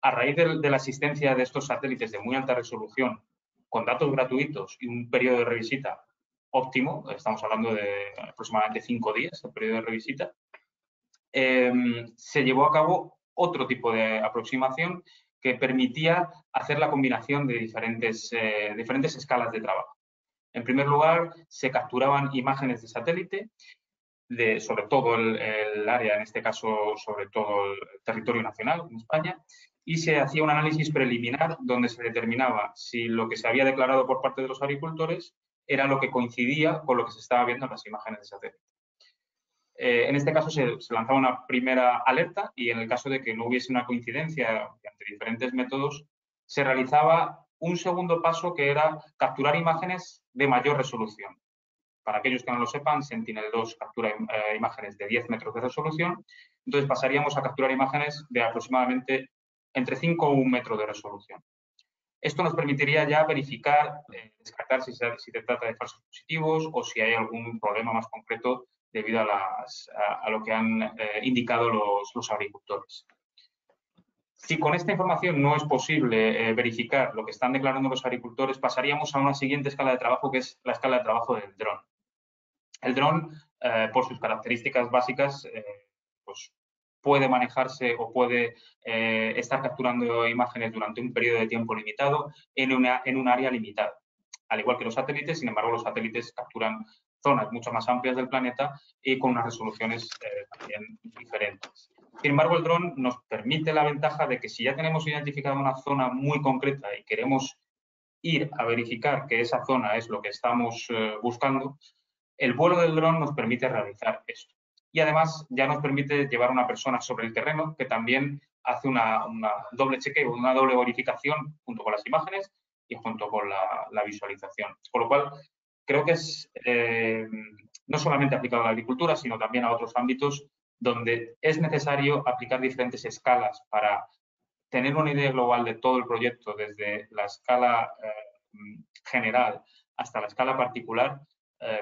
A raíz de la existencia de estos satélites de muy alta resolución, con datos gratuitos y un periodo de revisita óptimo, estamos hablando de aproximadamente 5 días el periodo de revisita, se llevó a cabo otro tipo de aproximación que permitía hacer la combinación de diferentes escalas de trabajo. En primer lugar, se capturaban imágenes de satélite, sobre todo el área, en este caso, sobre todo el territorio nacional en España, y se hacía un análisis preliminar donde se determinaba si lo que se había declarado por parte de los agricultores era lo que coincidía con lo que se estaba viendo en las imágenes de satélite. En este caso se lanzaba una primera alerta y en el caso de que no hubiese una coincidencia entre diferentes métodos, se realizaba un segundo paso que era capturar imágenes de mayor resolución. Para aquellos que no lo sepan, Sentinel-2 captura imágenes de 10 metros de resolución, entonces pasaríamos a capturar imágenes de aproximadamente entre 5 o 1 metro de resolución. Esto nos permitiría ya verificar, descartar si se trata de falsos positivos o si hay algún problema más concreto debido a lo que han indicado los agricultores. Si con esta información no es posible verificar lo que están declarando los agricultores, pasaríamos a una siguiente escala de trabajo, que es la escala de trabajo del dron. El dron, por sus características básicas, pues puede manejarse o puede estar capturando imágenes durante un periodo de tiempo limitado en un área limitada. Al igual que los satélites, sin embargo, los satélites capturan zonas mucho más amplias del planeta y con unas resoluciones también diferentes. Sin embargo, el dron nos permite la ventaja de que si ya tenemos identificada una zona muy concreta y queremos ir a verificar que esa zona es lo que estamos buscando, el vuelo del dron nos permite realizar esto. Y además ya nos permite llevar a una persona sobre el terreno que también hace una doble chequeo, una doble verificación junto con las imágenes y junto con la visualización. Con lo cual, creo que es no solamente aplicado a la agricultura, sino también a otros ámbitos donde es necesario aplicar diferentes escalas para tener una idea global de todo el proyecto, desde la escala general hasta la escala particular.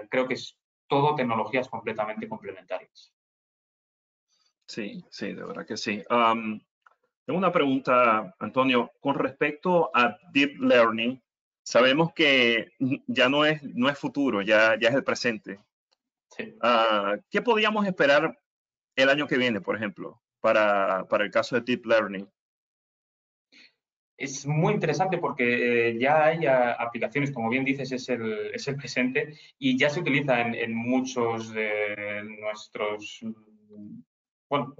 Creo que es todo tecnologías completamente complementarias. Sí, sí, de verdad que sí. Tengo una pregunta, Antonio, con respecto a Deep Learning. Sabemos que ya no es futuro, ya es el presente. Sí. ¿Qué podríamos esperar el año que viene, por ejemplo, para el caso de Deep Learning? Es muy interesante porque ya hay aplicaciones, como bien dices, es el presente y ya se utiliza en muchos de nuestros, bueno,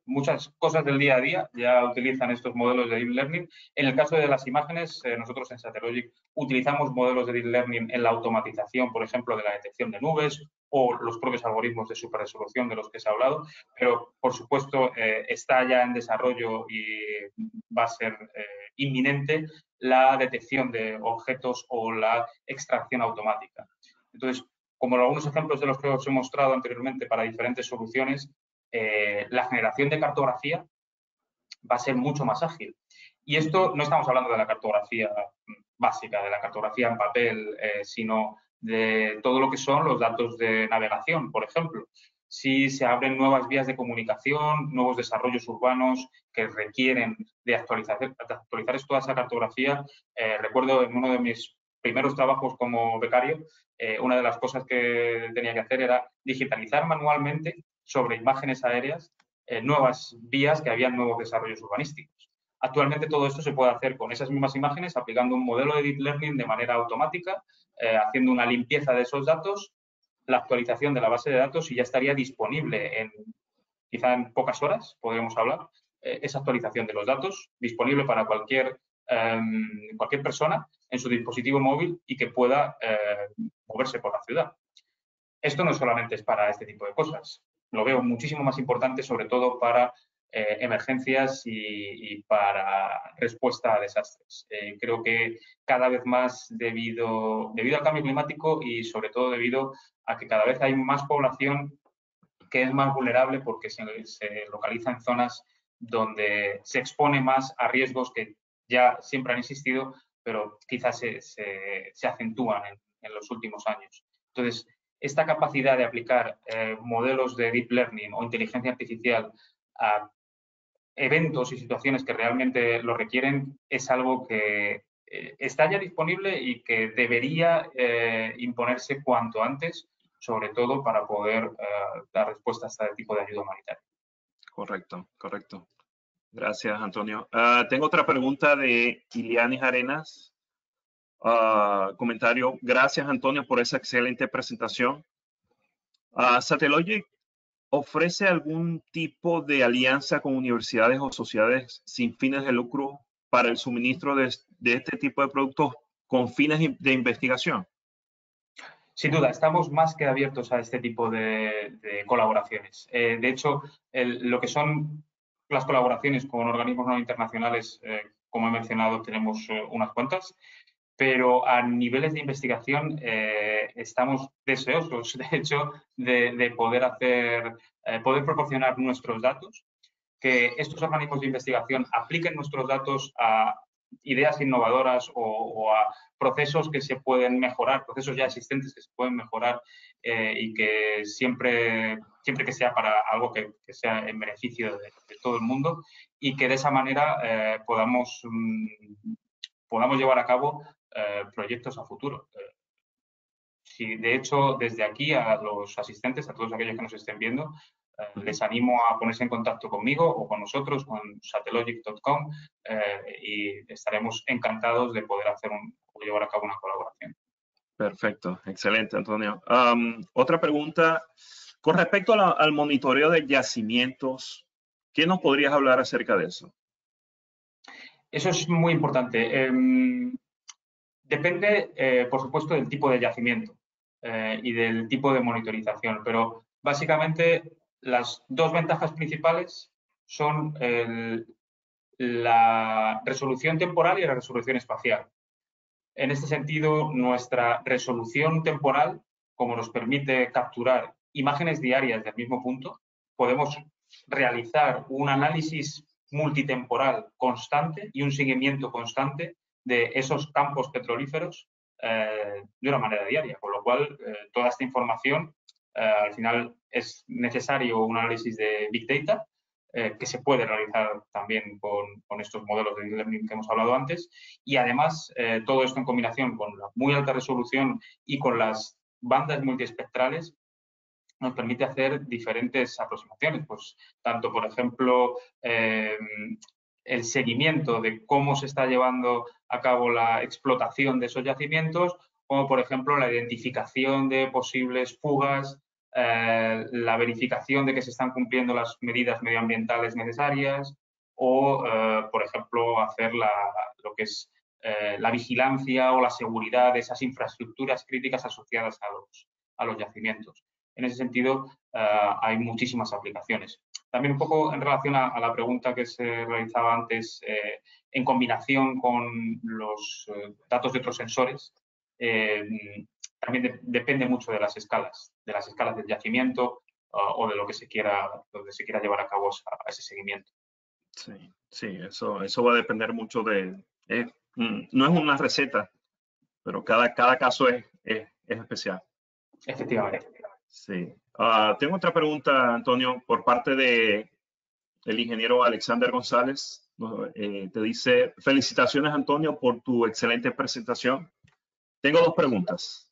muchas cosas del día a día ya utilizan estos modelos de Deep Learning. En el caso de las imágenes, nosotros en Satellogic utilizamos modelos de Deep Learning en la automatización, por ejemplo, de la detección de nubes o los propios algoritmos de superresolución de los que se ha hablado, pero por supuesto está ya en desarrollo y va a ser inminente la detección de objetos o la extracción automática. Entonces, como algunos ejemplos de los que os he mostrado anteriormente para diferentes soluciones, la generación de cartografía va a ser mucho más ágil. Y esto no estamos hablando de la cartografía básica, de la cartografía en papel, sino de todo lo que son los datos de navegación, por ejemplo. si se abren nuevas vías de comunicación, nuevos desarrollos urbanos que requieren de actualizar toda esa cartografía. Recuerdo en uno de mis primeros trabajos como becario, una de las cosas que tenía que hacer era digitalizar manualmente sobre imágenes aéreas nuevas vías que habían nuevos desarrollos urbanísticos. Actualmente todo esto se puede hacer con esas mismas imágenes, aplicando un modelo de Deep Learning de manera automática, haciendo una limpieza de esos datos, la actualización de la base de datos y ya estaría disponible quizá en pocas horas, podríamos hablar, esa actualización de los datos, disponible para cualquier persona en su dispositivo móvil y que pueda moverse por la ciudad. Esto no solamente es para este tipo de cosas. Lo veo muchísimo más importante, sobre todo para emergencias y para respuesta a desastres. Creo que cada vez más, debido al cambio climático y sobre todo debido a que cada vez hay más población que es más vulnerable porque se localiza en zonas donde se expone más a riesgos que ya siempre han existido, pero quizás se acentúan en los últimos años. Entonces, esta capacidad de aplicar modelos de Deep Learning o inteligencia artificial a eventos y situaciones que realmente lo requieren es algo que está ya disponible y que debería imponerse cuanto antes, sobre todo para poder dar respuesta a este tipo de ayuda humanitaria. Correcto, correcto. Gracias, Antonio. Tengo otra pregunta de Ilianis Arenas. Comentario. Gracias, Antonio, por esa excelente presentación. Satellogic ofrece algún tipo de alianza con universidades o sociedades sin fines de lucro para el suministro de este tipo de productos con fines de investigación. Sin duda, estamos más que abiertos a este tipo de colaboraciones. De hecho, lo que son las colaboraciones con organismos no internacionales, como he mencionado, tenemos unas cuantas, pero a niveles de investigación estamos deseosos, de hecho, de poder proporcionar nuestros datos, que estos organismos de investigación apliquen nuestros datos a ideas innovadoras o a procesos que se pueden mejorar, procesos ya existentes que se pueden mejorar y que siempre que sea para algo que sea en beneficio de todo el mundo y que de esa manera podamos llevar a cabo proyectos a futuro. Si, de hecho, desde aquí a los asistentes, a todos aquellos que nos estén viendo, les animo a ponerse en contacto conmigo o con nosotros, con satellogic.com y estaremos encantados de poder llevar a cabo una colaboración. Perfecto, excelente, Antonio. Otra pregunta, con respecto al monitoreo de yacimientos, ¿qué nos podrías hablar acerca de eso? Eso es muy importante. Depende, por supuesto, del tipo de yacimiento y del tipo de monitorización, pero básicamente las dos ventajas principales son la resolución temporal y la resolución espacial. En este sentido, nuestra resolución temporal, como nos permite capturar imágenes diarias del mismo punto, podemos realizar un análisis multitemporal constante y un seguimiento constante de esos campos petrolíferos de una manera diaria, con lo cual toda esta información al final es necesario un análisis de Big Data que se puede realizar también con estos modelos de learning que hemos hablado antes y además todo esto en combinación con la muy alta resolución y con las bandas multiespectrales nos permite hacer diferentes aproximaciones, pues tanto por ejemplo el seguimiento de cómo se está llevando a cabo la explotación de esos yacimientos, como por ejemplo la identificación de posibles fugas, la verificación de que se están cumpliendo las medidas medioambientales necesarias o, por ejemplo, hacer lo que es la vigilancia o la seguridad de esas infraestructuras críticas asociadas a los yacimientos. En ese sentido, hay muchísimas aplicaciones. También un poco en relación a la pregunta que se realizaba antes, en combinación con los datos de otros sensores, también depende mucho de las escalas del yacimiento o de lo que se quiera llevar a cabo ese seguimiento. Sí, sí, eso va a depender mucho no es una receta, pero cada caso es especial. Efectivamente. Sí. Tengo otra pregunta, Antonio, por parte de el ingeniero Alexander González. Te dice, felicitaciones, Antonio, por tu excelente presentación. Tengo dos preguntas.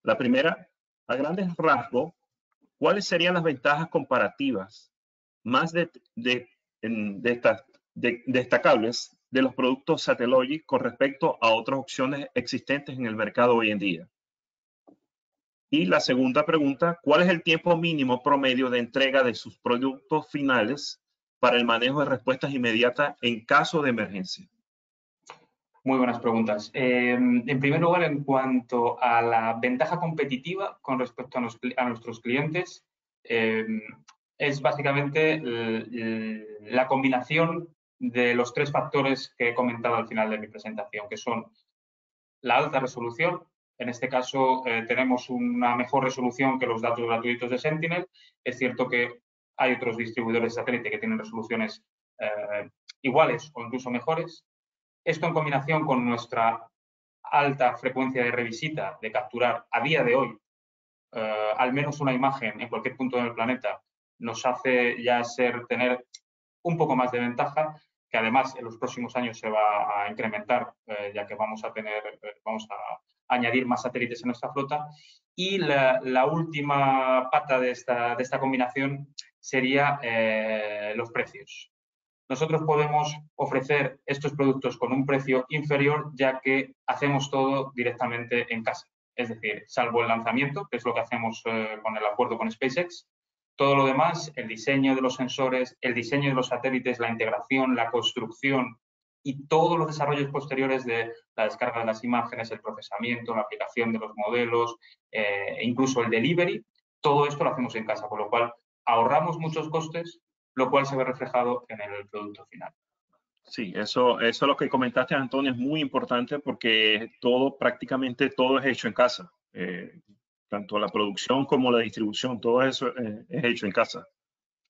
La primera, a grandes rasgos, ¿cuáles serían las ventajas comparativas más destacables de los productos Satellogic con respecto a otras opciones existentes en el mercado hoy en día? Y la segunda pregunta, ¿cuál es el tiempo mínimo promedio de entrega de sus productos finales para el manejo de respuestas inmediatas en caso de emergencia? Muy buenas preguntas. En primer lugar, en cuanto a la ventaja competitiva con respecto a nuestros clientes, es básicamente la combinación de los tres factores que he comentado al final de mi presentación, que son la alta resolución. En este caso, tenemos una mejor resolución que los datos gratuitos de Sentinel. Es cierto que hay otros distribuidores de satélite que tienen resoluciones iguales o incluso mejores. Esto en combinación con nuestra alta frecuencia de revisita, de capturar a día de hoy al menos una imagen en cualquier punto del planeta, nos hace ya tener un poco más de ventaja, que además en los próximos años se va a incrementar, ya que vamos a añadir más satélites en nuestra flota. Y la última pata de esta combinación sería los precios. Nosotros podemos ofrecer estos productos con un precio inferior, ya que hacemos todo directamente en casa. Es decir, salvo el lanzamiento, que es lo que hacemos con el acuerdo con SpaceX, todo lo demás, el diseño de los sensores, el diseño de los satélites, la integración, la construcción y todos los desarrollos posteriores de la descarga de las imágenes, el procesamiento, la aplicación de los modelos, e incluso el delivery, todo esto lo hacemos en casa, con lo cual ahorramos muchos costes, lo cual se ve reflejado en el producto final. Sí, eso lo que comentaste, Antonio, es muy importante porque prácticamente todo es hecho en casa. Tanto la producción como la distribución, todo eso es hecho en casa.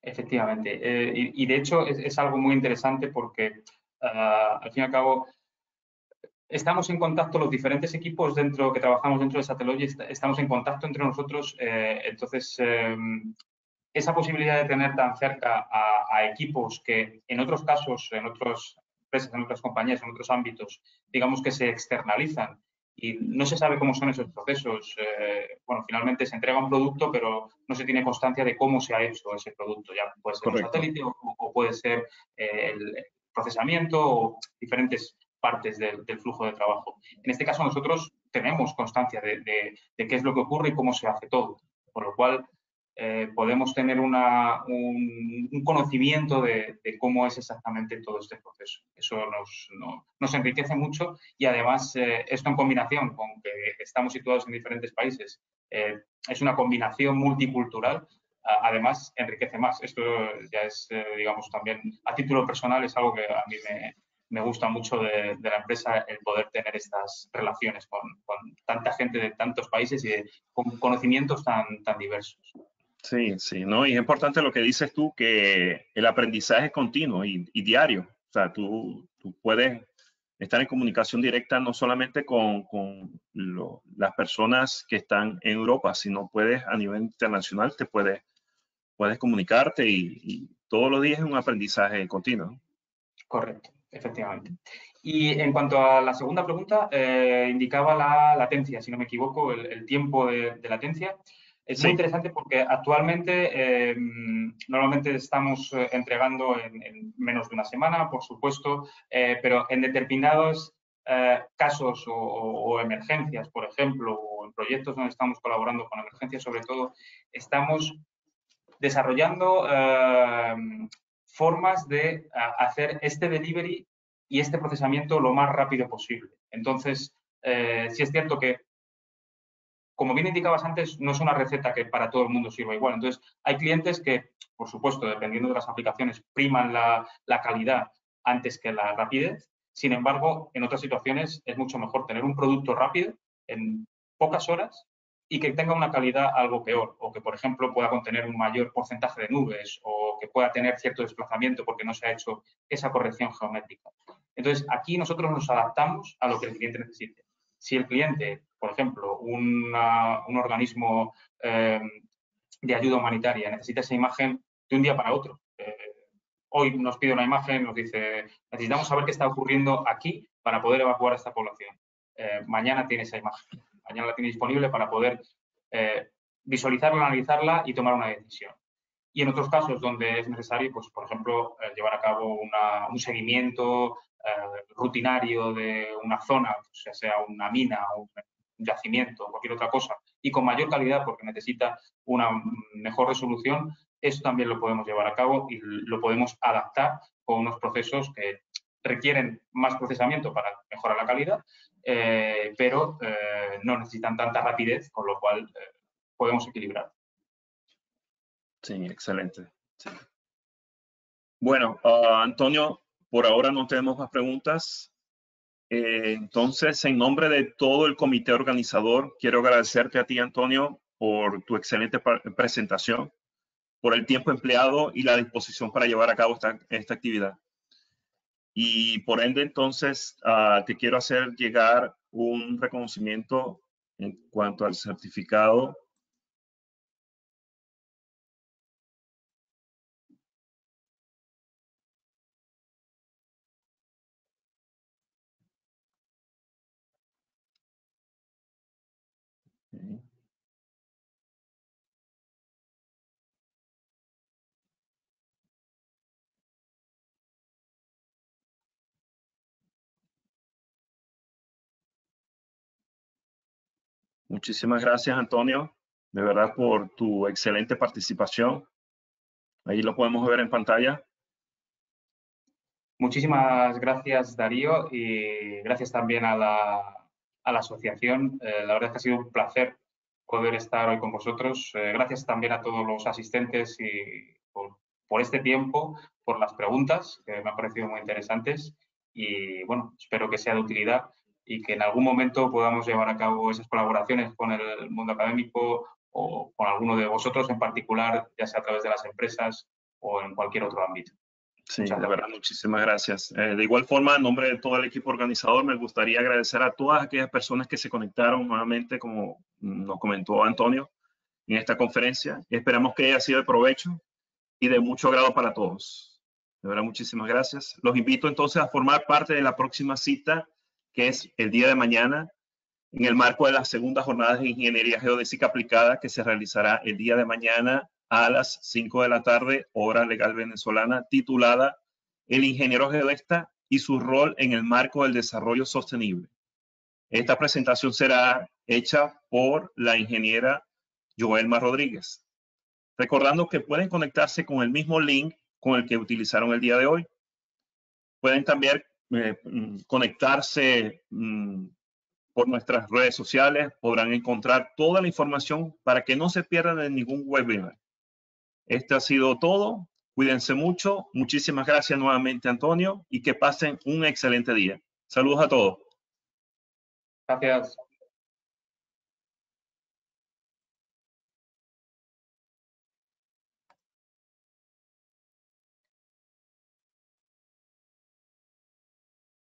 Efectivamente. Y de hecho es algo muy interesante porque al fin y al cabo estamos en contacto, los diferentes equipos que trabajamos dentro de Satellogic, estamos en contacto entre nosotros. Entonces, esa posibilidad de tener tan cerca a equipos que en otros casos, en otras empresas, en otras compañías, en otros ámbitos, digamos que se externalizan y no se sabe cómo son esos procesos. Bueno, finalmente se entrega un producto, pero no se tiene constancia de cómo se ha hecho ese producto. Ya puede ser un satélite o puede ser el procesamiento o diferentes partes del flujo de trabajo. En este caso, nosotros tenemos constancia de qué es lo que ocurre y cómo se hace todo, por lo cual podemos tener un conocimiento de cómo es exactamente todo este proceso. Eso nos enriquece mucho y además esto en combinación con que estamos situados en diferentes países, es una combinación multicultural, además enriquece más. Esto ya es, digamos, también a título personal es algo que a mí me gusta mucho de la empresa, el poder tener estas relaciones con tanta gente de tantos países y con conocimientos tan diversos. Sí, sí, ¿no? Y es importante lo que dices tú, que el aprendizaje es continuo y diario. O sea, tú puedes estar en comunicación directa no solamente con las personas que están en Europa, sino puedes a nivel internacional, puedes comunicarte y todos los días es un aprendizaje continuo. Correcto, efectivamente. Y en cuanto a la segunda pregunta, indicaba la latencia, si no me equivoco, el tiempo de latencia. Es muy interesante porque actualmente normalmente estamos entregando en menos de una semana, por supuesto, pero en determinados casos o emergencias, por ejemplo, o en proyectos donde estamos colaborando con emergencias sobre todo, estamos desarrollando formas de hacer este delivery y este procesamiento lo más rápido posible. Entonces, sí es cierto que, como bien indicabas antes, no es una receta que para todo el mundo sirva igual. Entonces, hay clientes que, por supuesto, dependiendo de las aplicaciones, priman la calidad antes que la rapidez. Sin embargo, en otras situaciones es mucho mejor tener un producto rápido en pocas horas y que tenga una calidad algo peor, o que, por ejemplo, pueda contener un mayor porcentaje de nubes o que pueda tener cierto desplazamiento porque no se ha hecho esa corrección geométrica. Entonces, aquí nosotros nos adaptamos a lo que el cliente necesite. Si el cliente, por ejemplo, un organismo de ayuda humanitaria, necesita esa imagen de un día para otro. Hoy nos pide una imagen, nos dice, necesitamos saber qué está ocurriendo aquí para poder evacuar a esta población. Mañana tiene esa imagen, mañana la tiene disponible para poder visualizarla, analizarla y tomar una decisión. Y en otros casos donde es necesario, pues, por ejemplo, llevar a cabo un seguimiento rutinario de una zona, pues, ya sea una mina o un yacimiento o cualquier otra cosa, y con mayor calidad porque necesita una mejor resolución, eso también lo podemos llevar a cabo y lo podemos adaptar con unos procesos que requieren más procesamiento para mejorar la calidad, pero no necesitan tanta rapidez, con lo cual podemos equilibrar. Sí, excelente. Sí. Bueno, Antonio, por ahora no tenemos más preguntas. Entonces, en nombre de todo el comité organizador, quiero agradecerte a ti, Antonio, por tu excelente presentación, por el tiempo empleado y la disposición para llevar a cabo esta actividad. Y por ende, entonces, te quiero hacer llegar un reconocimiento en cuanto al certificado. Okay. Muchísimas gracias, Antonio, de verdad, por tu excelente participación. Ahí lo podemos ver en pantalla. Muchísimas gracias, Darío, y gracias también a la asociación. La verdad es que ha sido un placer poder estar hoy con vosotros. Gracias también a todos los asistentes y por este tiempo, por las preguntas, que me han parecido muy interesantes. Y bueno, espero que sea de utilidad y que en algún momento podamos llevar a cabo esas colaboraciones con el mundo académico o con alguno de vosotros en particular, ya sea a través de las empresas o en cualquier otro ámbito. Sí, de verdad, muchísimas gracias. De igual forma, en nombre de todo el equipo organizador, me gustaría agradecer a todas aquellas personas que se conectaron nuevamente, como nos comentó Antonio, en esta conferencia. Esperamos que haya sido de provecho y de mucho agrado para todos. De verdad, muchísimas gracias. Los invito entonces a formar parte de la próxima cita, que es el día de mañana, en el marco de las segundas jornadas de Ingeniería Geodésica Aplicada, que se realizará el día de mañana a las 5 de la tarde, hora legal venezolana, titulada El ingeniero geodesta y su rol en el marco del desarrollo sostenible. Esta presentación será hecha por la ingeniera Joelma Rodríguez. Recordando que pueden conectarse con el mismo link con el que utilizaron el día de hoy. Pueden también conectarse por nuestras redes sociales, podrán encontrar toda la información para que no se pierdan de ningún webinar. Este ha sido todo. Cuídense mucho. Muchísimas gracias nuevamente, Antonio, y que pasen un excelente día. Saludos a todos. Gracias.